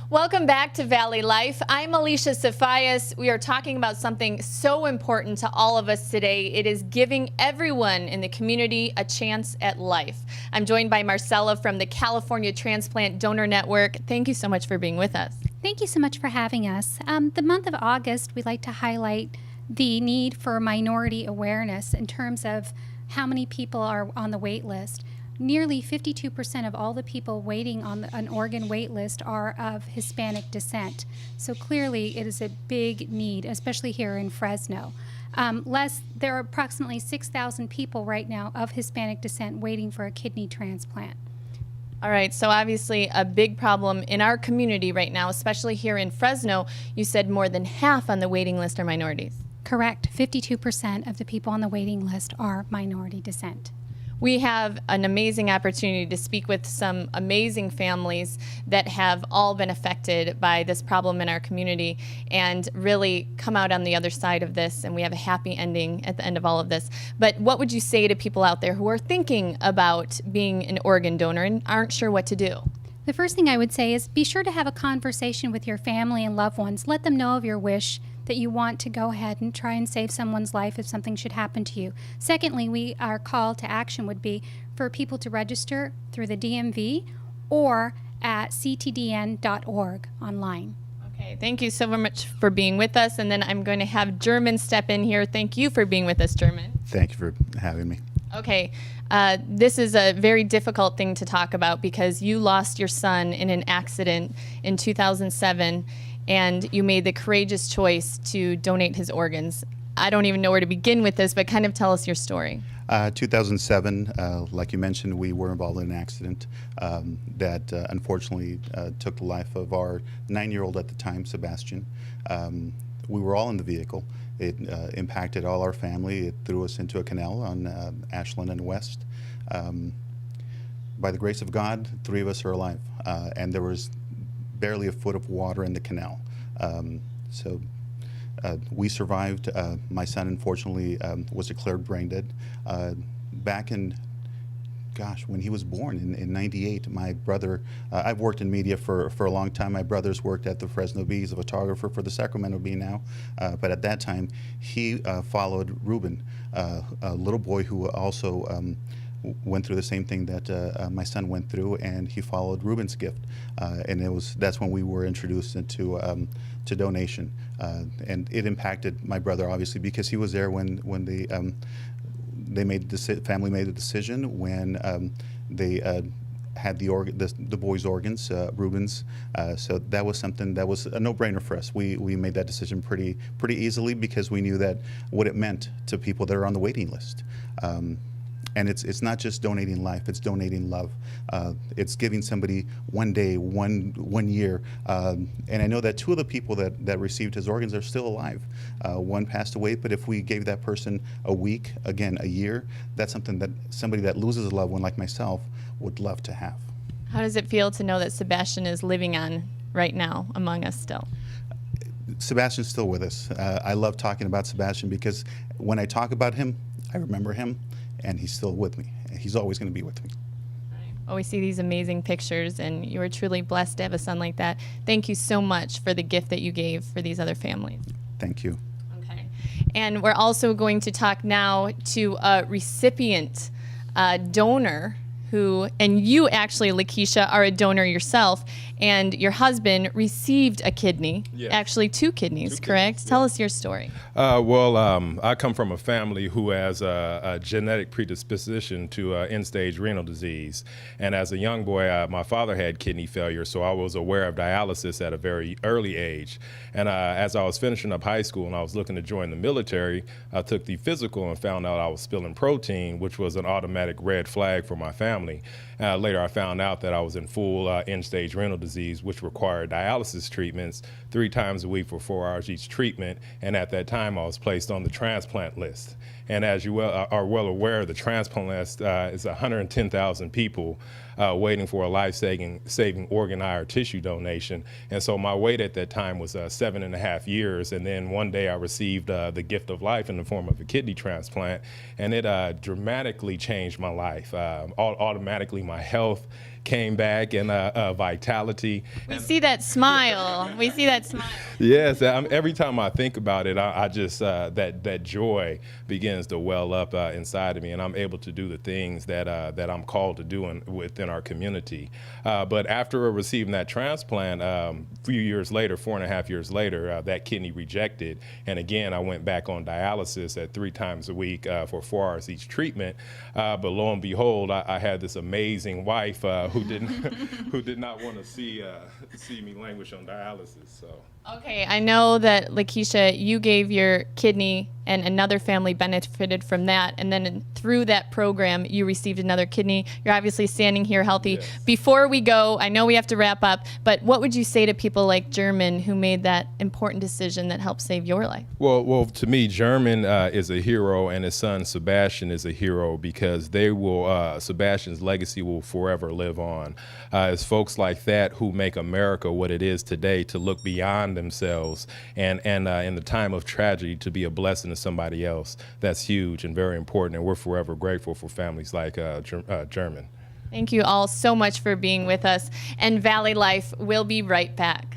Welcome back to Valley Life. I'm Alicia Safias. We are talking about something so important to all of us today. It is giving everyone in the community a chance at life. I'm joined by Marcella from the California Transplant Donor Network. Thank you so much for being with us. Thank you so much for having us. The month of August, we'd like to highlight the need for minority awareness in terms of how many people are on the wait list. Nearly 52% of all the people waiting on an organ wait list are of Hispanic descent. So clearly it is a big need, especially here in Fresno. There are approximately 6,000 people right now of Hispanic descent waiting for a kidney transplant. All right, so obviously a big problem in our community right now, especially here in Fresno. You said more than half on the waiting list are minorities. Correct. 52% of the people on the waiting list are minority descent. We have an amazing opportunity to speak with some amazing families that have all been affected by this problem in our community and really come out on the other side of this, and we have a happy ending at the end of all of this. But what would you say to people out there who are thinking about being an organ donor and aren't sure what to do? The first thing I would say is be sure to have a conversation with your family and loved ones. Let them know of your wish that you want to go ahead and try and save someone's life if something should happen to you. Secondly, our call to action would be for people to register through the DMV or at ctdn.org online. Okay, thank you so much for being with us. And then I'm going to have German step in here. Thank you for being with us, German. Thank you for having me. Okay, this is a very difficult thing to talk about because you lost your son in an accident in 2007, and you made the courageous choice to donate his organs. I don't even know where to begin with this, but kind of tell us your story. 2007, like you mentioned, we were involved in an accident that unfortunately took the life of our 9-year-old at the time, Sebastian. We were all in the vehicle. It impacted all our family. It threw us into a canal on Ashland and West. By the grace of God, 3 of us are alive, and there was barely a foot of water in the canal. So we survived. My son, unfortunately, was declared brain dead. Back in, when he was born in 98, my brother, I've worked in media for a long time. My brother's worked at the Fresno Bee. He's a photographer for the Sacramento Bee now. But at that time, he followed Ruben, a little boy who also went through the same thing that my son went through, and he followed Ruben's gift, and that's when we were introduced into to donation, and it impacted my brother obviously because he was there when the family made the decision when they had the boy's organs, Ruben's. So that was something that was a no-brainer for us. We made that decision pretty easily because we knew that what it meant to people that are on the waiting list. And it's not just donating life, it's donating love. It's giving somebody one day, one year. And I know that 2 of the people that received his organs are still alive. One passed away, but if we gave that person a week, again, a year, that's something that somebody that loses a loved one like myself would love to have. How does it feel to know that Sebastian is living on right now among us still? Sebastian's still with us. I love talking about Sebastian because when I talk about him, I remember him. And he's still with me. He's always going to be with me. Oh, we see these amazing pictures, and you are truly blessed to have a son like that. Thank you so much for the gift that you gave for these other families. Thank you. Okay. And we're also going to talk now to a recipient donor and you actually, Lakeisha, are a donor yourself, and your husband received a kidney, yes. Actually 2 kidneys, correct? Kidneys, Tell us your story. I come from a family who has a genetic predisposition to end-stage renal disease. And as a young boy, my father had kidney failure, so I was aware of dialysis at a very early age. And as I was finishing up high school and I was looking to join the military, I took the physical and found out I was spilling protein, which was an automatic red flag for my family. Later, I found out that I was in full end-stage renal disease, which required dialysis treatments 3 times a week for 4 hours each treatment. And at that time, I was placed on the transplant list. And as you are well aware, the transplant list is 110,000 people waiting for a life-saving organ, eye, or tissue donation. And so my wait at that time was 7.5 years. And then one day I received the gift of life in the form of a kidney transplant, and it dramatically changed my life. Automatically, my health came back, and vitality. We see that smile. We see that smile. Yes, every time I think about it, I just that joy begins to well up inside of me, and I'm able to do the things that I'm called to do within our community. But after receiving that transplant, a few years later, 4.5 years later, that kidney rejected, and again I went back on dialysis at 3 times a week for 4 hours each treatment. But lo and behold, I had this amazing wife who did not want to see me languish on dialysis. So. Okay, I know that, Lakeisha, you gave your kidney and another family benefited from that, and then through that program you received another kidney. You're obviously standing here healthy. Yes. Before we go, I know we have to wrap up, but what would you say to people like German who made that important decision that helped save your life? Well, to me, German is a hero, and his son Sebastian is a hero because Sebastian's legacy will forever live on. It's folks like that who make America what it is today, to look beyond themselves and in the time of tragedy to be a blessing to somebody else. That's huge and very important, and we're forever grateful for families like German. Thank you all so much for being with us, and Valley Life will be right back.